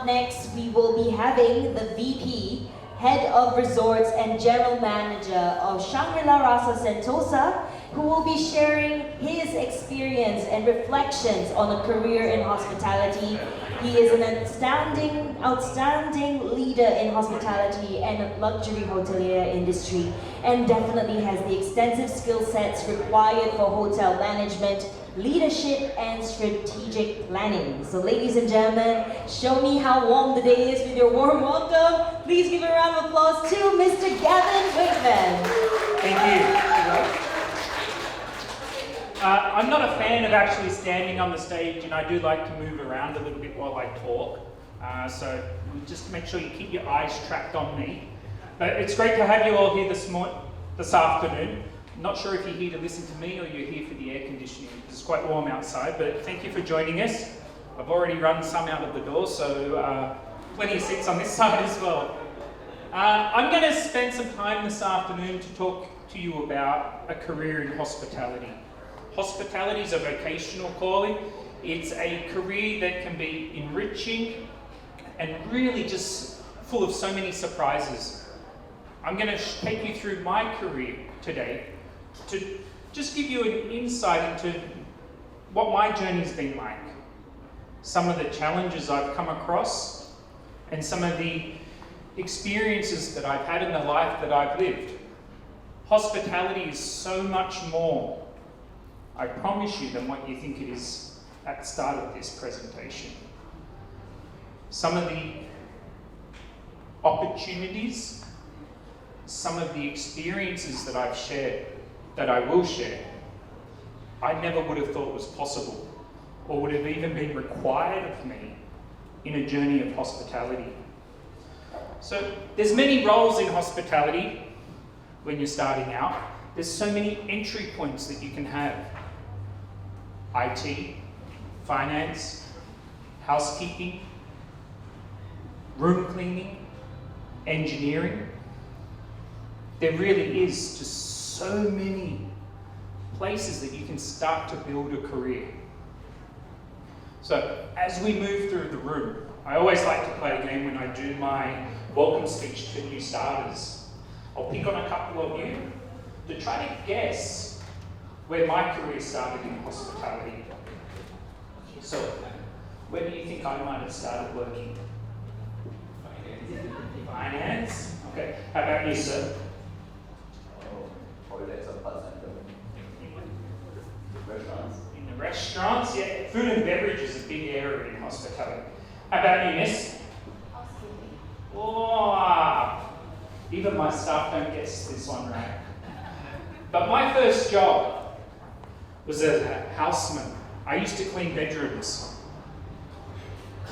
next, we will be having the VP, Head of Resorts and General Manager of Shangri-La Rasa Sentosa, who will be sharing his experience and reflections on a career in hospitality. He is an outstanding leader in hospitality and luxury hotelier industry, and definitely has the extensive skill sets required for hotel management, leadership, and strategic planning. So ladies and gentlemen, show me how warm the day is with your warm welcome. Please give a round of applause to Mr. Gavin Weightman. Thank you. I'm not a fan of actually standing on the stage, and I do like to move around a little bit while I talk. So just make sure you keep your eyes tracked on me. But it's great to have you all here this afternoon. I'm not sure if you're here to listen to me or you're here for the air conditioning, because it's quite warm outside, but thank you for joining us. I've already run some out of the door, so plenty of seats on this side as well. I'm going to spend some time this afternoon to talk to you about a career in hospitality. Hospitality is a vocational calling. It's a career that can be enriching and really just full of so many surprises. I'm going to take you through my career today to just give you an insight into what my journey's been like, some of the challenges I've come across, and some of the experiences that I've had in the life that I've lived. Hospitality is so much more, I promise you, than what you think it is at the start of this presentation. Some of the opportunities, some of the experiences that I've shared, that I will share, I never would have thought was possible or would have even been required of me in a journey of hospitality. So there's many roles in hospitality when you're starting out. There's so many entry points that you can have. IT, finance, housekeeping, room cleaning, engineering. There really is just so many places that you can start to build a career. So as we move through the room, I always like to play a game when I do my welcome speech to new starters. I'll pick on a couple of you to try to guess where my career started in hospitality. So, where do you think I might have started working? Finance? Okay. How about you, sir? Restaurants. In the restaurants, yeah. Food and beverage is a big area in hospitality. How about you, miss? Oh, even my staff don't guess this one right. But my first job was as a houseman. I used to clean bedrooms.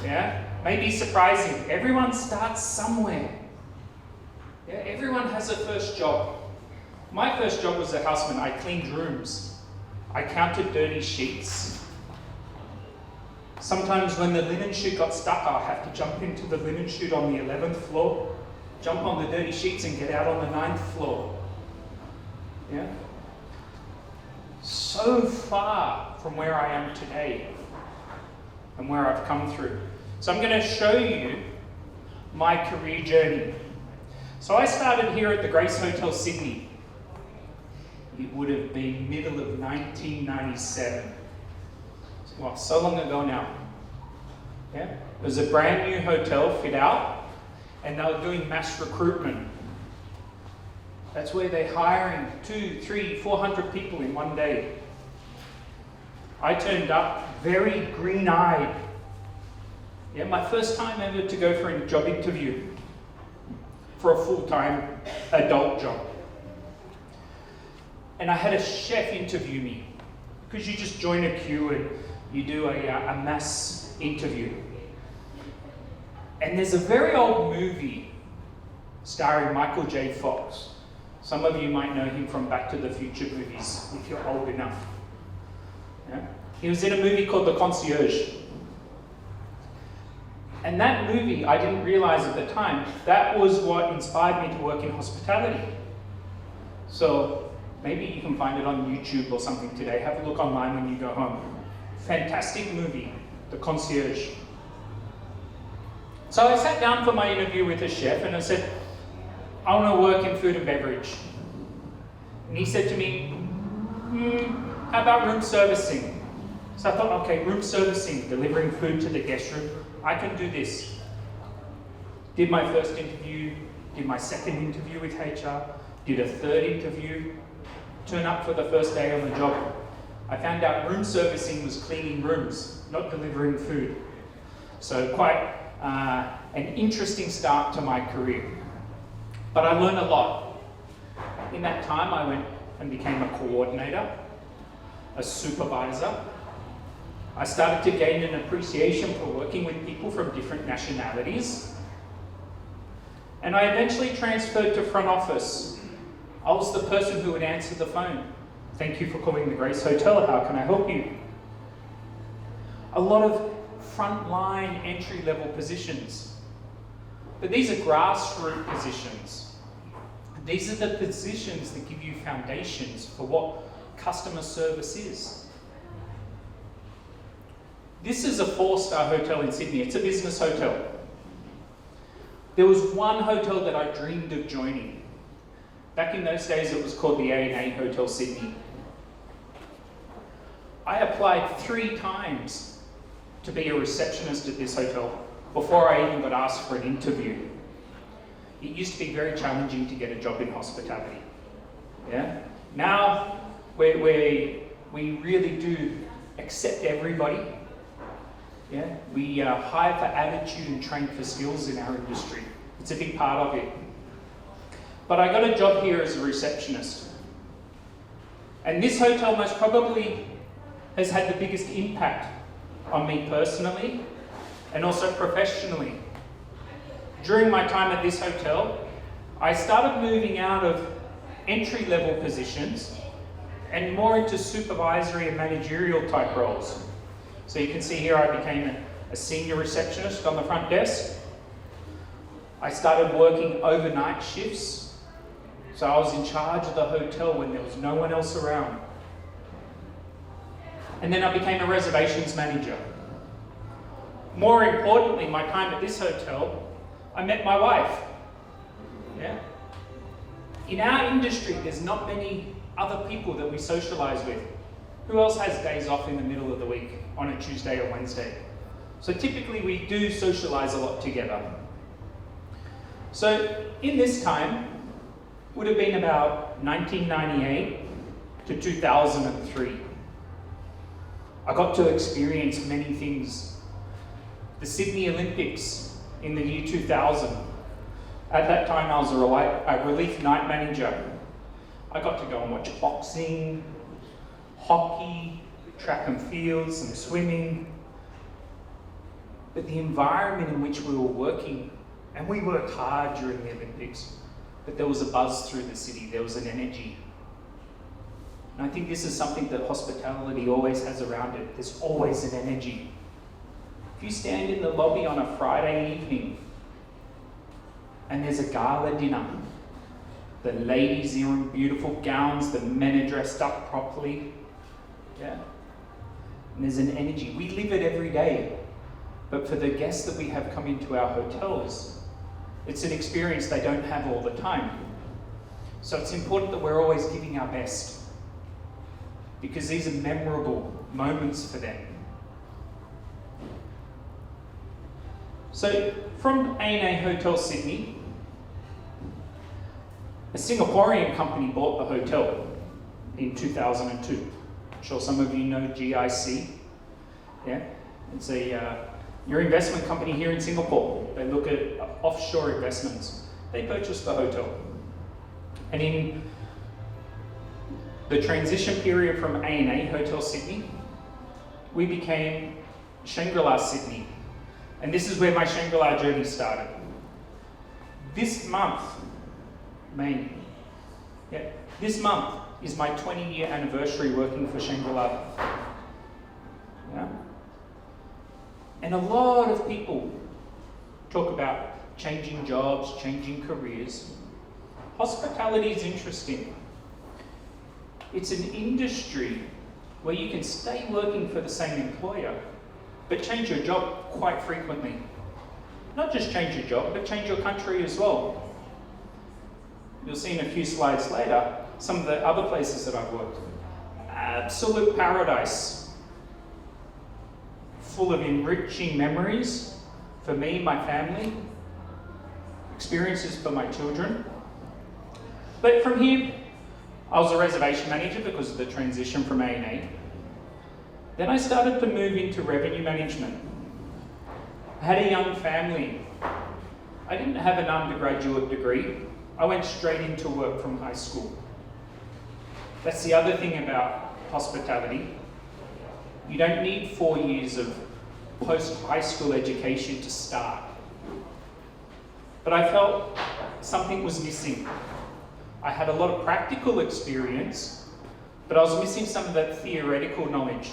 Yeah? Maybe surprising. Everyone starts somewhere. Yeah? Everyone has a first job. My first job was a houseman. I cleaned rooms. I counted dirty sheets. Sometimes when the linen chute got stuck, I'll have to jump into the linen chute on the 11th floor, jump on the dirty sheets and get out on the 9th floor. Yeah? So far from where I am today and where I've come through. So I'm going to show you my career journey. So I started here at the Grace Hotel Sydney. It would have been middle of 1997. Well, so long ago now. Yeah? It was a brand new hotel fit out, and they were doing mass recruitment. That's where they're hiring 200, 300, 400 people in one day. I turned up very green-eyed. Yeah, my first time ever to go for a job interview for a full-time adult job. And I had a chef interview me, because you just join a queue and you do a mass interview. And there's a very old movie starring Michael J. Fox. Some of you might know him from Back to the Future movies, if you're old enough. Yeah? He was in a movie called The Concierge. And that movie, I didn't realize at the time, that was what inspired me to work in hospitality. So maybe you can find it on YouTube or something today. Have a look online when you go home. Fantastic movie, The Concierge. So I sat down for my interview with the chef and I said, I want to work in food and beverage. And he said to me, how about room servicing? So I thought, okay, room servicing, delivering food to the guest room, I can do this. Did my first interview, did my second interview with HR, did a third interview, turn up for the first day on the job. I found out room servicing was cleaning rooms, not delivering food. So quite an interesting start to my career. But I learned a lot. In that time, I went and became a coordinator, a supervisor. I started to gain an appreciation for working with people from different nationalities. And I eventually transferred to front office. I was the person who would answer the phone. Thank you for calling the Grace Hotel. How can I help you? A lot of frontline entry-level positions. But these are grassroots positions. These are the positions that give you foundations for what customer service is. This is a 4-star hotel in Sydney. It's a business hotel. There was one hotel that I dreamed of joining. Back in those days, it was called the A&A Hotel Sydney. I applied 3 times to be a receptionist at this hotel before I even got asked for an interview. It used to be very challenging to get a job in hospitality. Yeah? Now, we really do accept everybody. Yeah? We hire for attitude and train for skills in our industry. It's a big part of it. But I got a job here as a receptionist. And this hotel most probably has had the biggest impact on me personally and also professionally. During my time at this hotel, I started moving out of entry-level positions and more into supervisory and managerial type roles. So you can see here I became a senior receptionist on the front desk. I started working overnight shifts. So I was in charge of the hotel when there was no one else around. And then I became a reservations manager. More importantly, my time at this hotel, I met my wife. Yeah? In our industry, there's not many other people that we socialize with. Who else has days off in the middle of the week on a Tuesday or Wednesday? So typically we do socialize a lot together. So in this time, would have been about 1998 to 2003. I got to experience many things. The Sydney Olympics in the year 2000. At that time I was a relief night manager. I got to go and watch boxing, hockey, track and field, some swimming. But the environment in which we were working, and we worked hard during the Olympics, but there was a buzz through the city, there was an energy. And I think this is something that hospitality always has around it. There's always an energy. If you stand in the lobby on a Friday evening and there's a gala dinner, the ladies are in beautiful gowns, the men are dressed up properly, yeah? And there's an energy. We live it every day. But for the guests that we have come into our hotels, it's an experience they don't have all the time. So it's important that we're always giving our best, because these are memorable moments for them. So from A&A Hotel Sydney, a Singaporean company bought the hotel in 2002. I'm sure some of you know GIC. Yeah? It's your investment company here in Singapore. They look at offshore investments. They purchased the hotel. And in the transition period from A&A Hotel Sydney, we became Shangri-La Sydney. And this is where my Shangri-La journey started. This month, May, this month is my 20-year anniversary working for Shangri-La. Yeah? And a lot of people talk about changing jobs, changing careers. Hospitality is interesting. It's an industry where you can stay working for the same employer, but change your job quite frequently. not just change your job, but change your country as well. You'll see in a few slides later some of the other places that I've worked. Absolute paradise, full of enriching memories for me, my family, experiences for my children. But from here, I was a reservation manager because of the transition from A&A. Then I started to move into revenue management. I had a young family. I didn't have an undergraduate degree. I went straight into work from high school. That's the other thing about hospitality. You don't need 4 years of post-high school education to start. But I felt something was missing. I had a lot of practical experience, but I was missing some of that theoretical knowledge.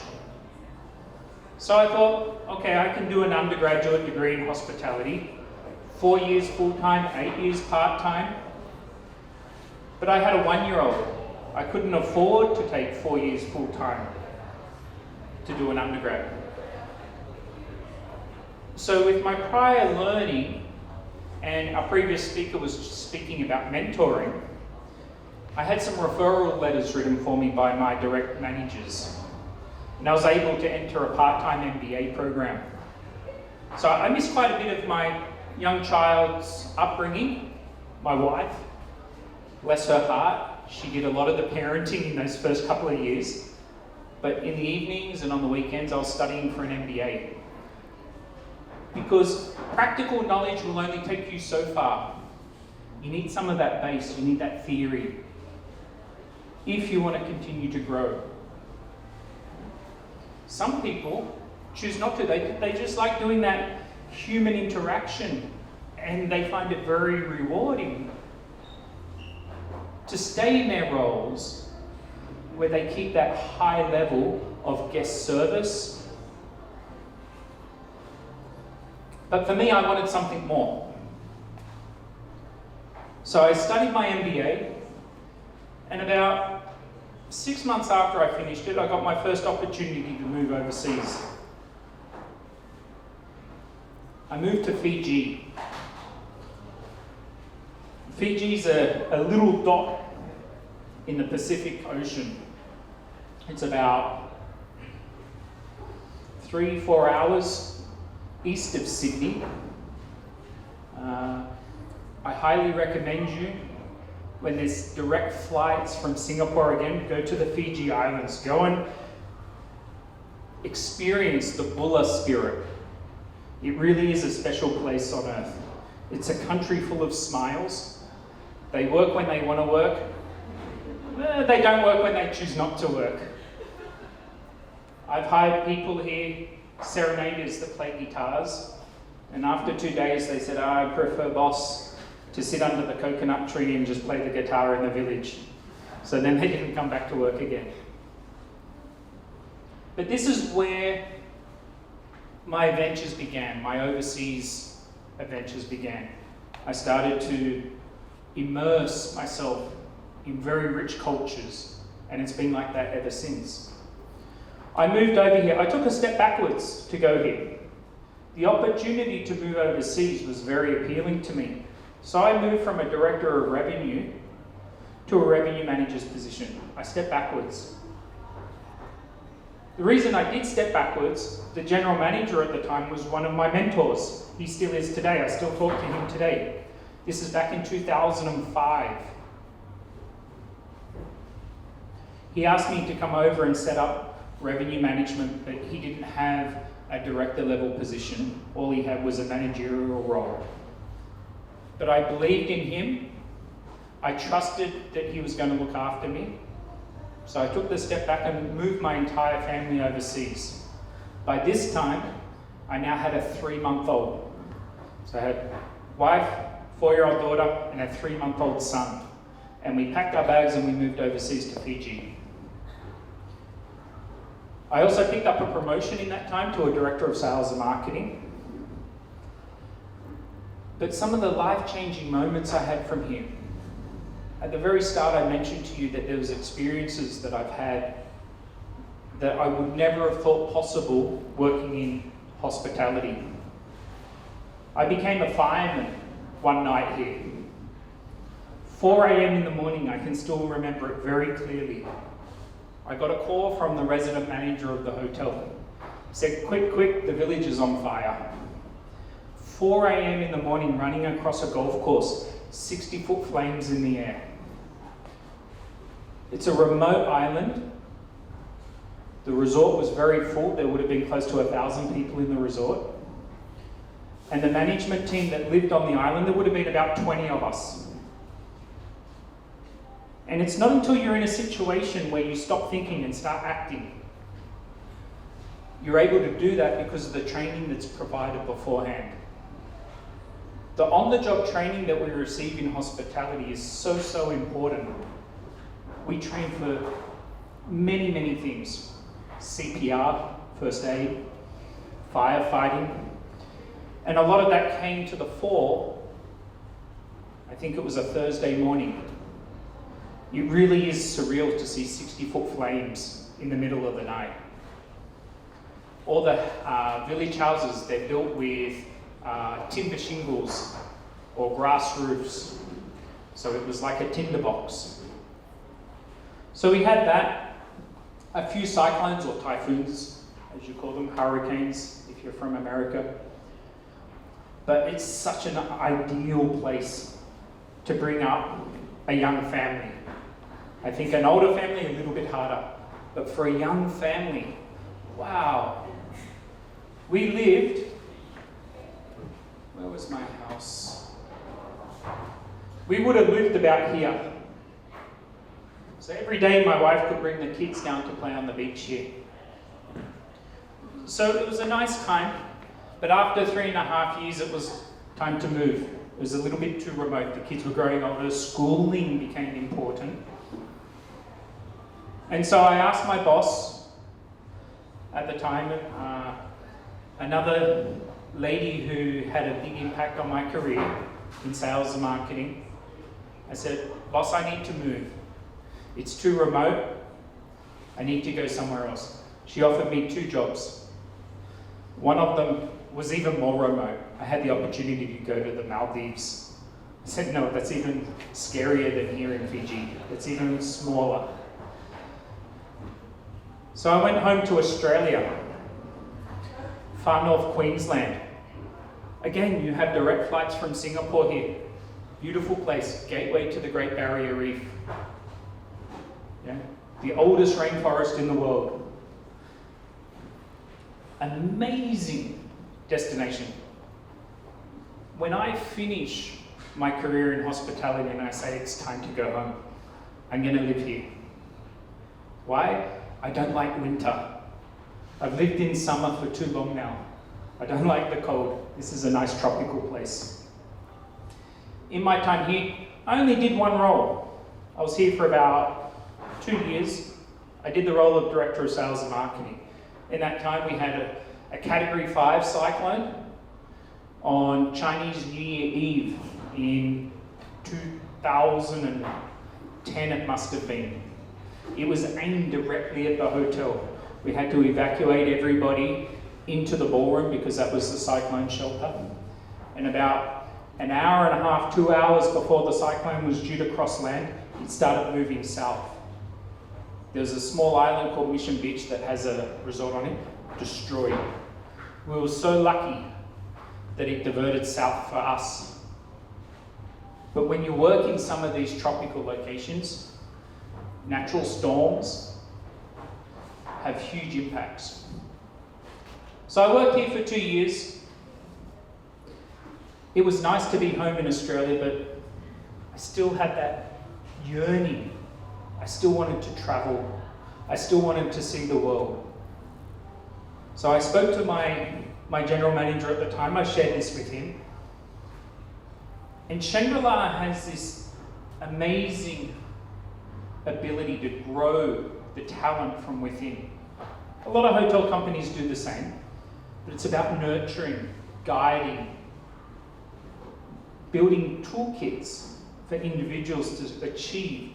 So I thought, okay, I can do an undergraduate degree in hospitality, 4 years full-time, 8 years part-time. But I had a 1-year-old. I couldn't afford to take 4 years full-time to do an undergrad. So with my prior learning, and our previous speaker was speaking about mentoring, I had some referral letters written for me by my direct managers. And I was able to enter a part-time MBA program. So I missed quite a bit of my young child's upbringing. My wife, bless her heart, she did a lot of the parenting in those first couple of years. But in the evenings and on the weekends, I was studying for an MBA. Because practical knowledge will only take you so far. You need some of that base, you need that theory, if you want to continue to grow. Some people choose not to. They just like doing that human interaction, and they find it very rewarding to stay in their roles where they keep that high level of guest service. But for me, I wanted something more. So I studied my MBA, and about 6 months after I finished it, I got my first opportunity to move overseas. I moved to Fiji. Fiji's a little dot in the Pacific Ocean. It's about 3-4 hours east of Sydney. I highly recommend you, when there's direct flights from Singapore again, go to the Fiji Islands. Go and experience the Bulla spirit. It really is a special place on earth. It's a country full of smiles. They work when they want to work. They don't work when they choose not to work. I've hired people here, serenaders that play guitars, and after 2 days they said, I prefer, boss, to sit under the coconut tree and just play the guitar in the village. So then they didn't come back to work again. But this is where my adventures began, my overseas adventures began. I started to immerse myself in very rich cultures, and it's been like that ever since. I moved over here. I took a step backwards to go here. The opportunity to move overseas was very appealing to me. So I moved from a director of revenue to a revenue manager's position. I stepped backwards. The reason I did step backwards, the general manager at the time was one of my mentors. He still is today. I still talk to him today. This is back in 2005. He asked me to come over and set up revenue management, but he didn't have a director level position. All he had was a managerial role. But I believed in him. I trusted that he was going to look after me. So I took the step back and moved my entire family overseas. By this time, I now had a 3-month-old. So I had wife, 4-year-old daughter, and a 3-month-old son. And we packed our bags and we moved overseas to Fiji. I also picked up a promotion in that time to a director of sales and marketing. But some of the life-changing moments I had from here. At the very start, I mentioned to you that there was experiences that I've had that I would never have thought possible working in hospitality. I became a fireman one night here. 4 a.m. in the morning, I can still remember it very clearly. I got a call from the resident manager of the hotel. He said, quick, quick, the village is on fire. 4 a.m. in the morning, running across a golf course, 60-foot flames in the air. It's a remote island. The resort was very full. There would have been close to 1,000 people in the resort. And the management team that lived on the island, there would have been about 20 of us. And it's not until you're in a situation where you stop thinking and start acting. You're able to do that because of the training that's provided beforehand. The on-the-job training that we receive in hospitality is so important. We train for many things. CPR, first aid, firefighting. And a lot of that came to the fore, I think it was a Thursday morning. It really is surreal to see 60-foot flames in the middle of the night. All the village houses, they're built with timber shingles or grass roofs. So it was like a tinderbox. So we had that, a few cyclones or typhoons, as you call them, hurricanes if you're from America. But it's such an ideal place to bring up a young family. I think an older family, a little bit harder. But for a young family, wow. We lived, where was my house? We would have lived about here. So every day my wife could bring the kids down to play on the beach here. So it was a nice time, but after 3.5 years it was time to move. It was a little bit too remote. The kids were growing older, schooling became important. And so I asked my boss at the time, another lady who had a big impact on my career in sales and marketing. I said, boss, I need to move. It's too remote. I need to go somewhere else. She offered me 2 jobs. One of them was even more remote. I had the opportunity to go to the Maldives. I said, no, that's even scarier than here in Fiji. It's even smaller. So I went home to Australia, far north Queensland. Again, you have direct flights from Singapore here. Beautiful place, gateway to the Great Barrier Reef. Yeah? The oldest rainforest in the world. Amazing destination. When I finish my career in hospitality and I say it's time to go home, I'm going to live here. Why? I don't like winter. I've lived in summer for too long now. I don't like the cold. This is a nice tropical place. In my time here, I only did one role. I was here for about 2 years. I did the role of Director of Sales and Marketing. In that time, we had a Category 5 cyclone on Chinese New Year Eve in 2010, it must have been. It was aimed directly at the hotel. We had to evacuate everybody into the ballroom because that was the cyclone shelter. And about an hour and a half, 2 hours before the cyclone was due to cross land, it started moving south. There's a small island called Mission Beach that has a resort on it, destroyed. We were so lucky that it diverted south for us. But when you work in some of these tropical locations, natural storms have huge impacts. So I worked here for 2 years. It was nice to be home in Australia, but I still had that yearning. I still wanted to travel. I still wanted to see the world. So I spoke to my general manager at the time. I shared this with him. And Shangri-La has this amazing ability to grow the talent from within. A lot of hotel companies do the same, but it's about nurturing, guiding, building toolkits for individuals to achieve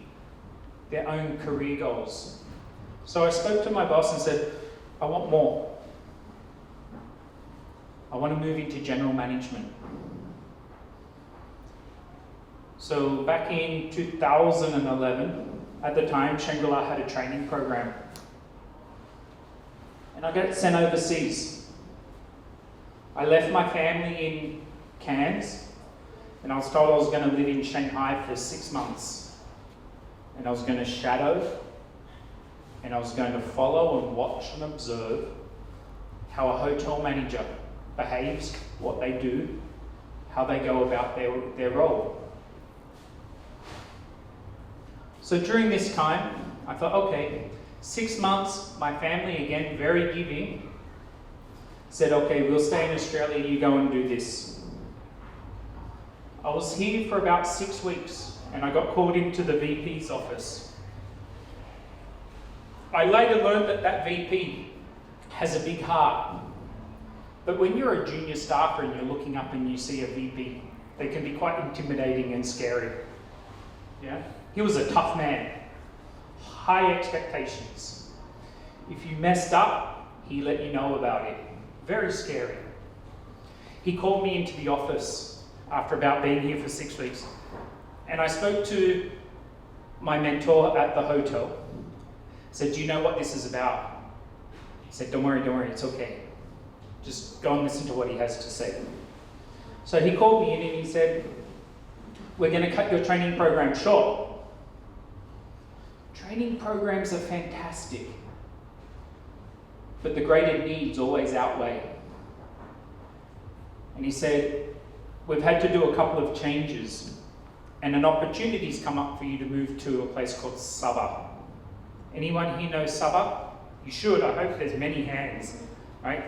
their own career goals. So I spoke to my boss and said, I want more. I want to move into general management. So back in 2011, at the time, Shangri-La had a training program. And I got sent overseas. I left my family in Cairns, and I was told I was going to live in Shanghai for 6 months. And I was going to shadow, and I was going to follow and watch and observe how a hotel manager behaves, what they do, how they go about their role. So during this time, I thought, okay, 6 months, my family, again, very giving, said, okay, we'll stay in Australia, you go and do this. I was here for about 6 weeks, and I got called into the VP's office. I later learned that that VP has a big heart. But when you're a junior staffer and you're looking up and you see a VP, they can be quite intimidating and scary. Yeah? He was a tough man. High expectations. If you messed up, he let you know about it. Very scary. He called me into the office after about being here for 6 weeks, and I spoke to my mentor at the hotel. Said, do you know what this is about? He said, don't worry, it's okay. Just go and listen to what he has to say. So he called me in and he said, we're going to cut your training program short. Training programs are fantastic, but the greater needs always outweigh. And he said, we've had to do a couple of changes, and an opportunity's come up for you to move to a place called SEAA. Anyone here knows SEAA? You should. I hope there's many hands. Right?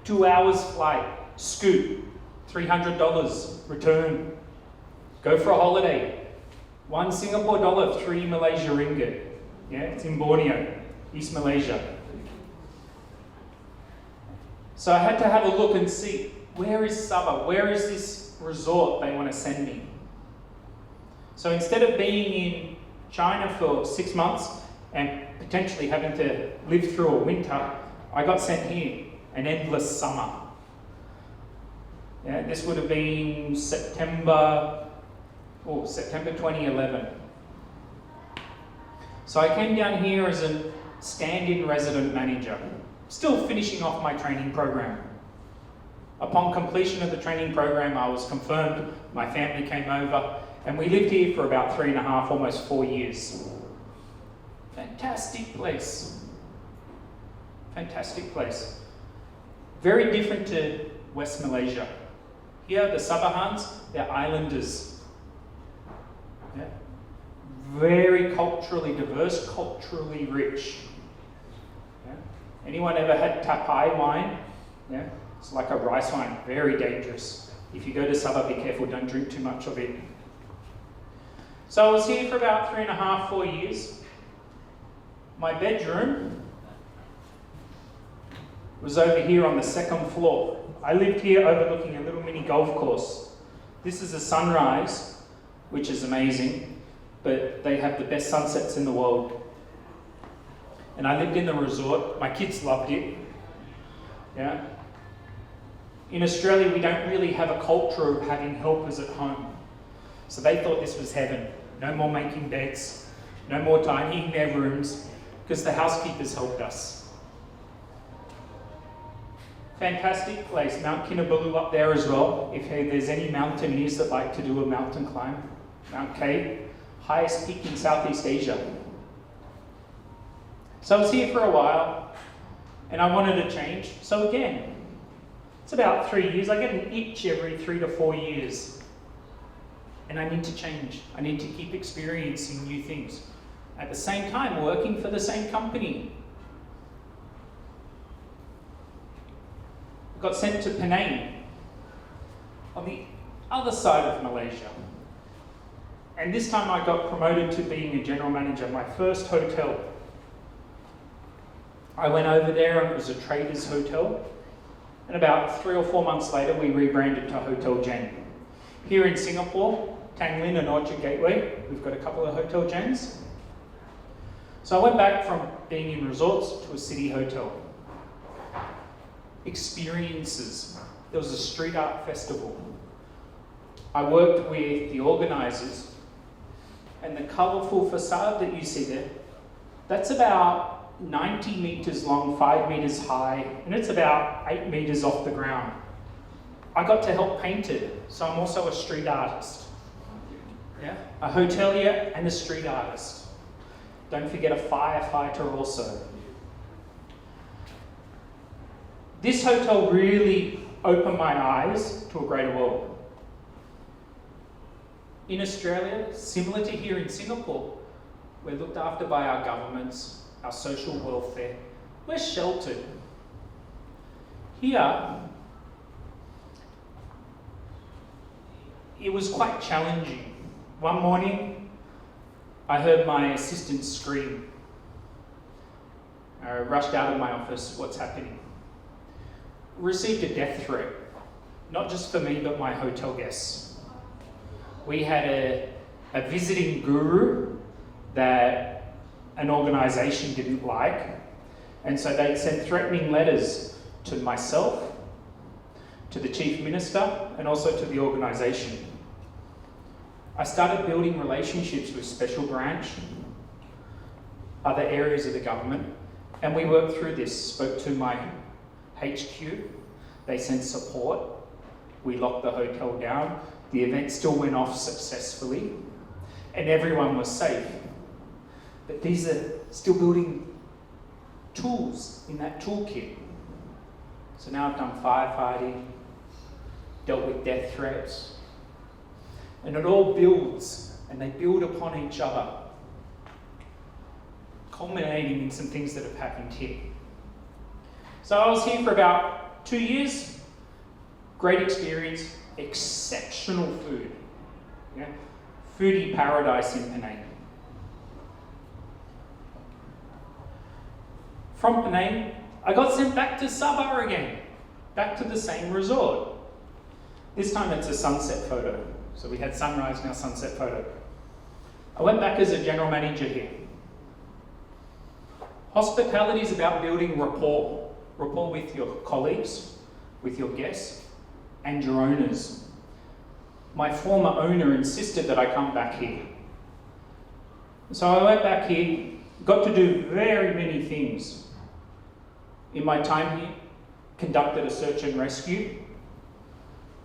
2 hours flight, scoot, $300, return. Go for a holiday. 1 Singapore dollar, 3 Malaysia ringgit. Yeah, it's in Borneo, East Malaysia. So I had to have a look and see, where is SEAA? Where is this resort they want to send me? So instead of being in China for 6 months and potentially having to live through a winter, I got sent here, an endless summer. Yeah, this would have been September 2011. So I came down here as a stand-in resident manager, still finishing off my training program. Upon completion of the training program, I was confirmed, my family came over, and we lived here for about 3.5, almost 4 years. Fantastic place. Fantastic place. Very different to West Malaysia. Here, the Sabahans, they're islanders. Yeah. Very culturally diverse, culturally rich. Yeah. Anyone ever had tapai wine? Yeah. It's like a rice wine, very dangerous. If you go to Sabah, be careful, don't drink too much of it. So I was here for about 3.5, 4 years. My bedroom was over here on the 2nd floor. I lived here overlooking a little mini golf course. This is a sunrise, which is amazing, but they have the best sunsets in the world. And I lived in the resort. My kids loved it. Yeah. In Australia, we don't really have a culture of having helpers at home. So they thought this was heaven. No more making beds, no more tidying their rooms, because the housekeepers helped us. Fantastic place, Mount Kinabalu up there as well. If there's any mountaineers that like to do a mountain climb, Mount K, highest peak in Southeast Asia. So I was here for a while, and I wanted to change. So again, it's about 3 years. I get an itch every 3 to 4 years. And I need to change. I need to keep experiencing new things. At the same time, working for the same company. I got sent to Penang, on the other side of Malaysia. And this time I got promoted to being a general manager, my first hotel. I went over there and it was a trader's hotel. And about 3 or 4 months later, we rebranded to Hotel Jen. Here in Singapore, Tanglin and Orchard Gateway, we've got a couple of Hotel Jens. So I went back from being in resorts to a city hotel. Experiences. there was a street art festival. I worked with the organisers, and the colourful facade that you see there, that's about 90 metres long, 5 metres high, and it's about 8 metres off the ground. I got to help paint it, so I'm also a street artist. Yeah? A hotelier and a street artist. Don't forget a firefighter also. This hotel really opened my eyes to a greater world. In Australia, similar to here in Singapore, we're looked after by our governments, our social welfare. We're sheltered. Here, it was quite challenging. One morning, I heard my assistant scream. I rushed out of my office. What's happening? Received a death threat, not just for me, but my hotel guests. We had a visiting guru that an organisation didn't like, and so they sent threatening letters to myself, to the Chief Minister, and also to the organisation. I started building relationships with Special Branch, other areas of the government, and we worked through this. Spoke to my HQ, they sent support, we locked the hotel down, the event still went off successfully, and everyone was safe. But these are still building tools in that toolkit. So now I've done firefighting, dealt with death threats, and it all builds, and they build upon each other, culminating in some things that have happened here. So I was here for about 2 years, great experience, exceptional food. Yeah? Foodie paradise in Penang. From Penang, I got sent back to Sabah again, back to the same resort. This time it's a sunset photo. So we had sunrise, now sunset photo. I went back as a general manager here. Hospitality is about building rapport with your colleagues, with your guests, and your owners. My former owner insisted that I come back here. So I went back here, got to do very many things. In my time here, conducted a search and rescue.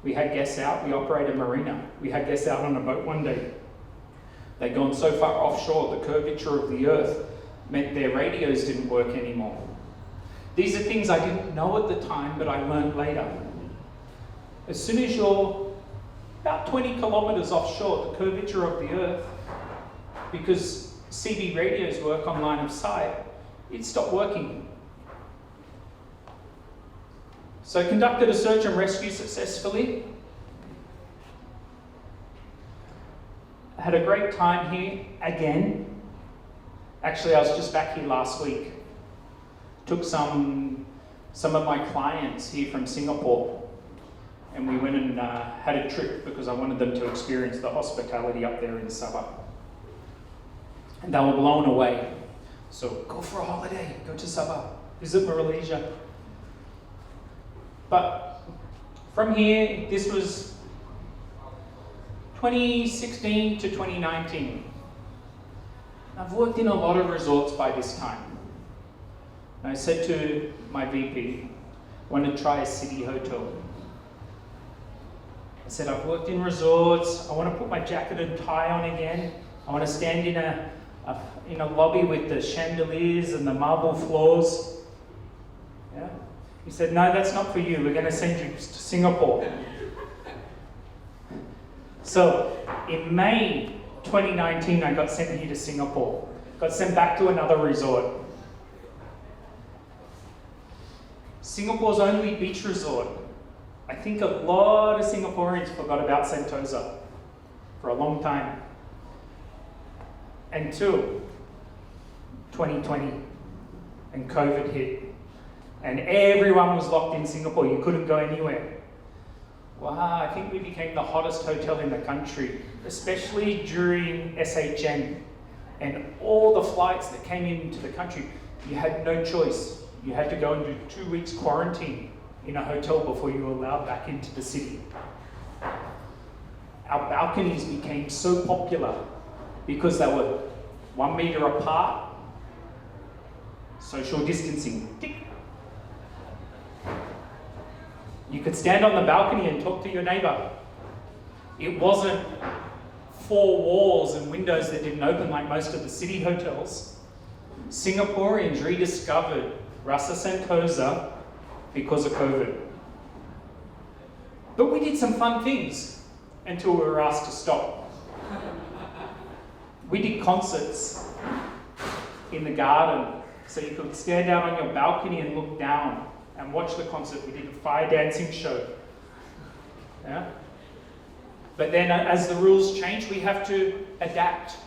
We had guests out, we operate a marina. We had guests out on a boat one day. They'd gone so far offshore, the curvature of the earth meant their radios didn't work anymore. These are things I didn't know at the time, but I learned later. As soon as you're about 20 kilometers offshore, the curvature of the earth, because CB radios work on line of sight, it stopped working. So I conducted a search and rescue successfully. I had a great time here again. Actually, I was just back here last week. Took some of my clients here from Singapore, and we went and had a trip because I wanted them to experience the hospitality up there in Sabah. And they were blown away. So go for a holiday, go to Sabah, visit Malaysia. But from here, this was 2016 to 2019. I've worked in a lot of resorts by this time. And I said to my VP, I want to try a city hotel. I said, I've worked in resorts, I want to put my jacket and tie on again. I want to stand in a lobby with the chandeliers and the marble floors. Yeah? He said, no, that's not for you. We're going to send you to Singapore. So in May 2019, I got sent here to Singapore. Got sent back to another resort. Singapore's only beach resort. I think a lot of Singaporeans forgot about Sentosa for a long time. Until 2020, and COVID hit. And everyone was locked in Singapore. You couldn't go anywhere. Wow, I think we became the hottest hotel in the country, especially during SHN. And all the flights that came into the country, you had no choice. You had to go and do 2 weeks quarantine. in a hotel before you were allowed back into the city. Our balconies became so popular because they were 1 meter apart, social distancing. Tick. You could stand on the balcony and talk to your neighbour. It wasn't 4 walls and windows that didn't open like most of the city hotels. Singaporeans rediscovered Rasa Sentosa because of COVID. But we did some fun things until we were asked to stop. We did concerts in the garden, so you could stand out on your balcony and look down and watch the concert. We did a fire dancing show. Yeah? But then as the rules change, we have to adapt.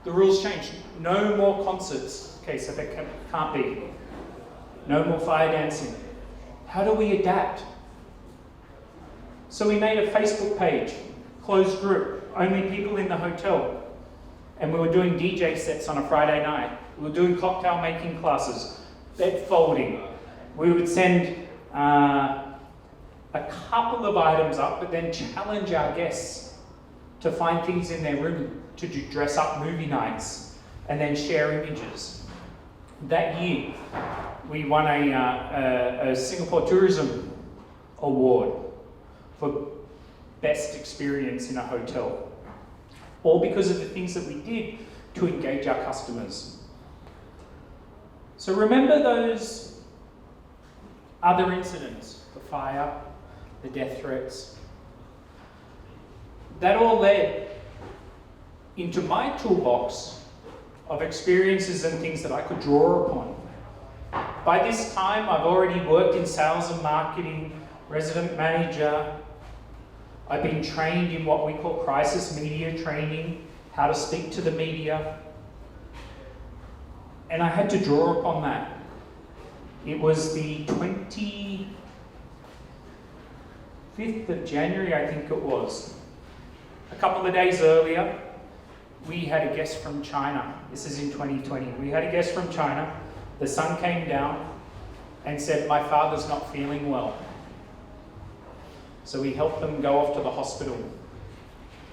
The rules change. No more concerts. Okay, so there can't be. No more fire dancing. How do we adapt? So we made a Facebook page, closed group, only people in the hotel. And we were doing DJ sets on a Friday night. We were doing cocktail making classes, bed folding. We would send a couple of items up, but then challenge our guests to find things in their room to do dress up movie nights and then share images. That year, we won a Singapore Tourism Award for best experience in a hotel, all because of the things that we did to engage our customers. So remember those other incidents, the fire, the death threats. That all led into my toolbox of experiences and things that I could draw upon. By this time, I've already worked in sales and marketing, resident manager. I've been trained in what we call crisis media training, how to speak to the media. And I had to draw upon that. It was the 25th of January, I think it was. A couple of days earlier, we had a guest from China. This is in 2020. We had a guest from China. The sun came down and said, "My father's not feeling well." So we helped them go off to the hospital.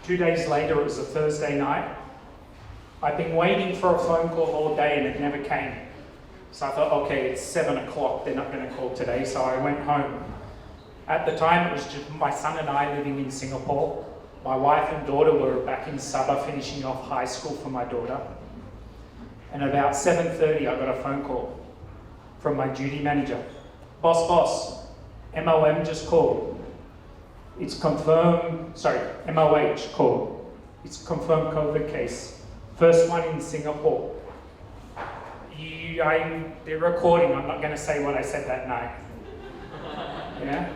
2 days later, it was a Thursday night. I'd been waiting for a phone call all day and it never came. So I thought, okay, it's 7 o'clock, they're not going to call today, so I went home. At the time, it was just my son and I living in Singapore. My wife and daughter were back in Sabah finishing off high school for my daughter. And about 7:30, I got a phone call from my duty manager. Boss, MOM just called. It's confirmed, MOH called. It's confirmed COVID case. First one in Singapore. They're recording, I'm not going to say what I said that night. Yeah?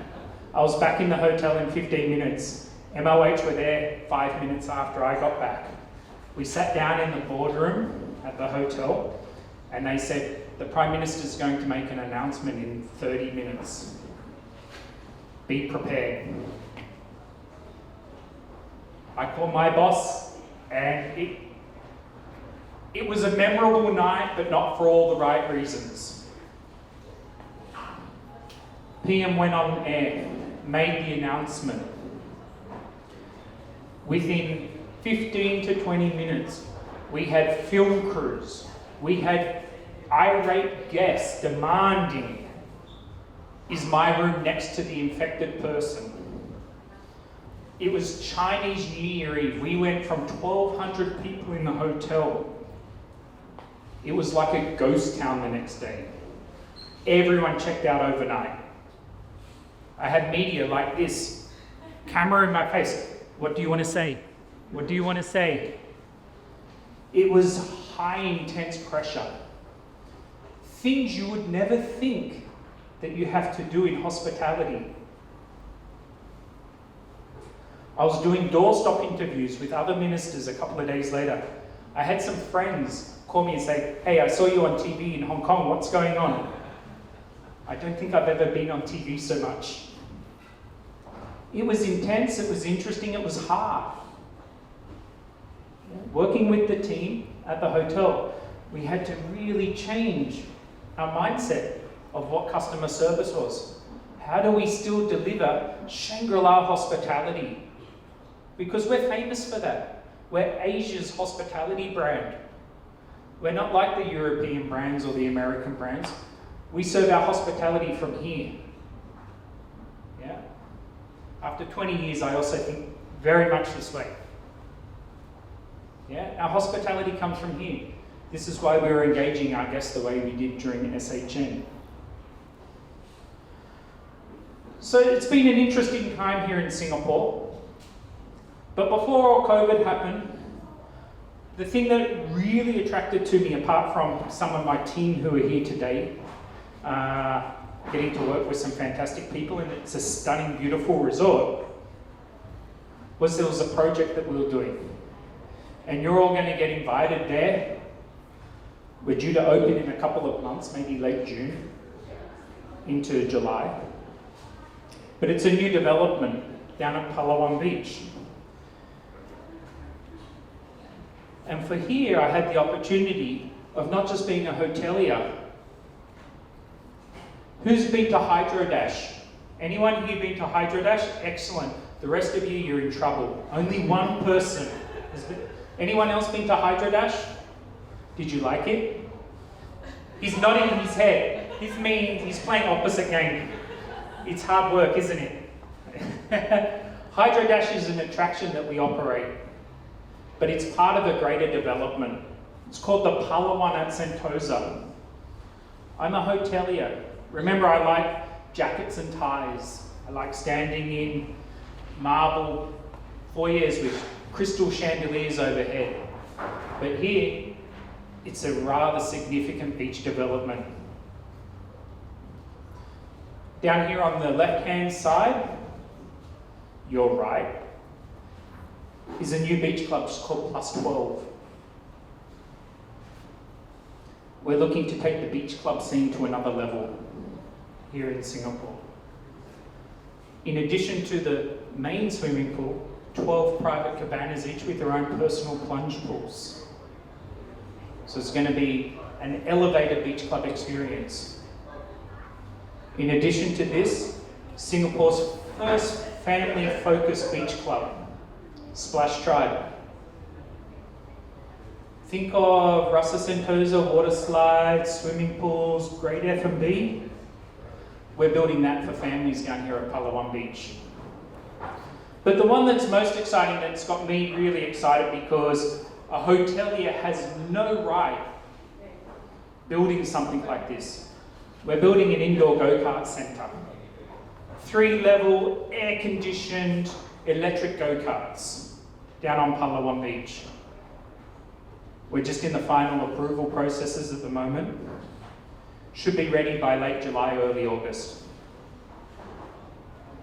I was back in the hotel in 15 minutes. MOH were there 5 minutes after I got back. We sat down in the boardroom at the hotel and they said, the Prime Minister's going to make an announcement in 30 minutes. Be prepared. I called my boss and it was a memorable night, but not for all the right reasons. PM went on air, made the announcement. Within 15 to 20 minutes, we had film crews. We had irate guests demanding, is my room next to the infected person? It was Chinese New Year Eve. We went from 1,200 people in the hotel. It was like a ghost town the next day. Everyone checked out overnight. I had media like this, camera in my face. What do you want to say? What do you want to say? It was high intense pressure. Things you would never think that you have to do in hospitality. I was doing doorstop interviews with other ministers a couple of days later. I had some friends call me and say, "Hey, I saw you on TV in Hong Kong, what's going on?" I don't think I've ever been on TV so much. It was intense, it was interesting, it was hard. Working with the team at the hotel, we had to really change our mindset of what customer service was. how do we still deliver Shangri-La hospitality? Because we're famous for that. We're Asia's hospitality brand. We're not like the European brands or the American brands. We serve our hospitality from here. Yeah. After 20 years, I also think very much this way. Yeah, our hospitality comes from here. This is why we were engaging our guests the way we did during SHN. So it's been an interesting time here in Singapore. But before all COVID happened, the thing that really attracted to me, apart from some of my team who are here today, getting to work with some fantastic people, and it's a stunning, beautiful resort, was there was a project that we were doing. And you're all going to get invited there. We're due to open in a couple of months, maybe late June into July. But it's a new development down at Palawan Beach. And for here, I had the opportunity of not just being a hotelier. Who's been to Hydrodash? Anyone here been to Hydrodash? Excellent. The rest of you, you're in trouble. Only one person. Anyone else been to Hydrodash? Did you like it? He's nodding his head. He's playing opposite game. It's hard work, isn't it? Hydrodash is an attraction that we operate, but it's part of a greater development. It's called the Palawan at Sentosa. I'm a hotelier. Remember, I like jackets and ties. I like standing in marble foyers with crystal chandeliers overhead. But here, it's a rather significant beach development. Down here on the left-hand side, your right, is a new beach club called Plus 12. We're looking to take the beach club scene to another level here in Singapore. In addition to the main swimming pool, 12 private cabanas, each with their own personal plunge pools. So it's going to be an elevated beach club experience. In addition to this, Singapore's first family-focused beach club, Splash Tribe. Think of Rasa Sentosa, water slides, swimming pools, great F&B. We're building that for families down here at Palawan Beach. But the one that's most exciting, that's got me really excited, because a hotelier has no right building something like this. We're building an indoor go-kart centre. 3-level, air-conditioned, electric go-karts down on Palawan Beach. We're just in the final approval processes at the moment. Should be ready by late July, early August.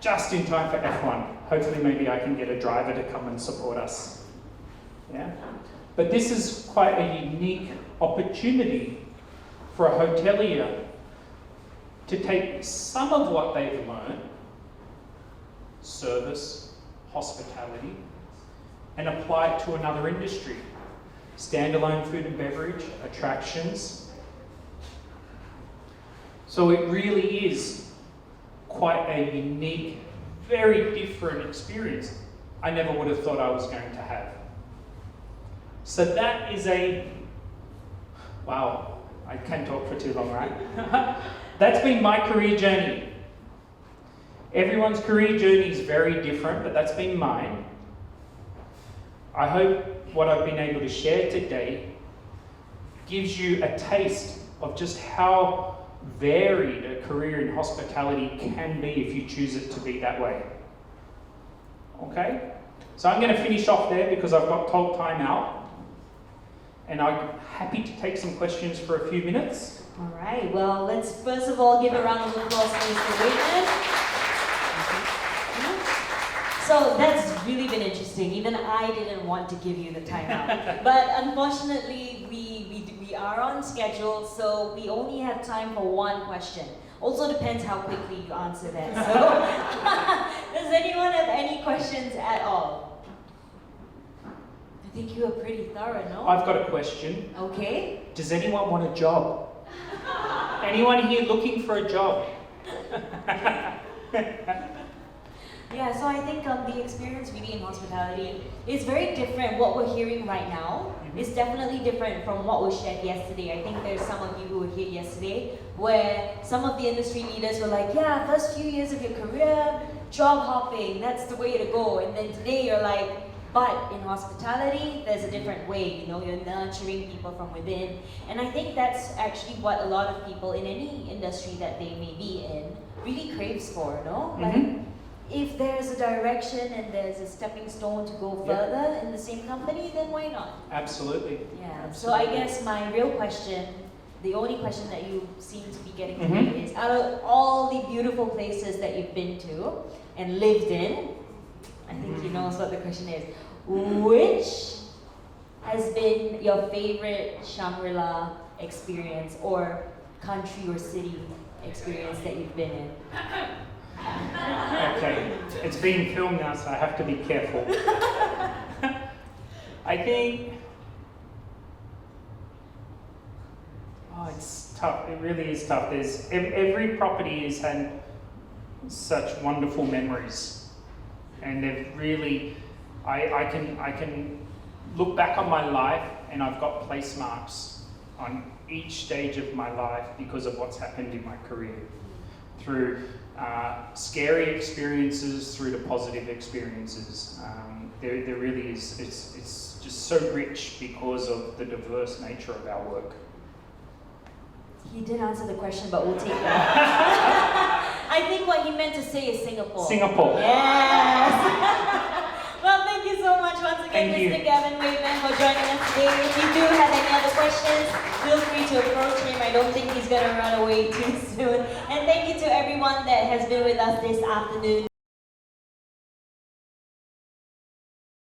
Just in time for F1. Hopefully maybe I can get a driver to come and support us. Yeah? But this is quite a unique opportunity for a hotelier to take some of what they've learned, service, hospitality, and apply it to another industry. Standalone food and beverage, attractions. So it really is quite a unique, very different experience I never would have thought I was going to have. So that is wow, I can't talk for too long, right? That's been my career journey. Everyone's career journey is very different, but that's been mine. I hope what I've been able to share today gives you a taste of just how varied a career in hospitality can be if you choose it to be that way. Okay? So I'm going to finish off there because I've got told time out. And I'm happy to take some questions for a few minutes. All right, well, let's first of all give a round of applause to Mr. Weightman. So that's really been interesting. Even I didn't want to give you the timeout. But unfortunately, we are on schedule, so we only have time for one question. Also depends how quickly you answer that. So, does anyone have any questions at all? I think you are pretty thorough, no? I've got a question. Okay. Does anyone want a job? Anyone here looking for a job? Yeah, so I think the experience really in hospitality is very different. What we're hearing right now is definitely different from what was shared yesterday. I think there's some of you who were here yesterday where some of the industry leaders were like, yeah, first few years of your career, job hopping, that's the way to go. And then today you're like, but in hospitality, there's a different way, you know, you're nurturing people from within. And I think that's actually what a lot of people in any industry that they may be in really craves for, no? Like, if there's a direction and there's a stepping stone to go further in the same company, then why not? Absolutely. Yeah, Absolutely. so I guess my real question, the only question that you seem to be getting today is, out of all the beautiful places that you've been to and lived in, I think you know what the question is, which has been your favorite Shangri-La experience or country or city experience that you've been in? Okay, it's being filmed now, so I have to be careful. I think, it's tough. It really is tough. There's every property has had such wonderful memories, and they've really. I can look back on my life, and I've got place marks on each stage of my life because of what's happened in my career, through scary experiences through to positive experiences. There really is, it's just so rich because of the diverse nature of our work. He did answer the question, but we'll take that. I think what he meant to say is Singapore. Singapore. Yes. Well, thank you so much once again, Thank you. Mr. Gavin Weightman, for joining us today. If you do have any other questions, feel free to approach him. I don't think he's going to run away too soon. And thank you to everyone that has been with us this afternoon.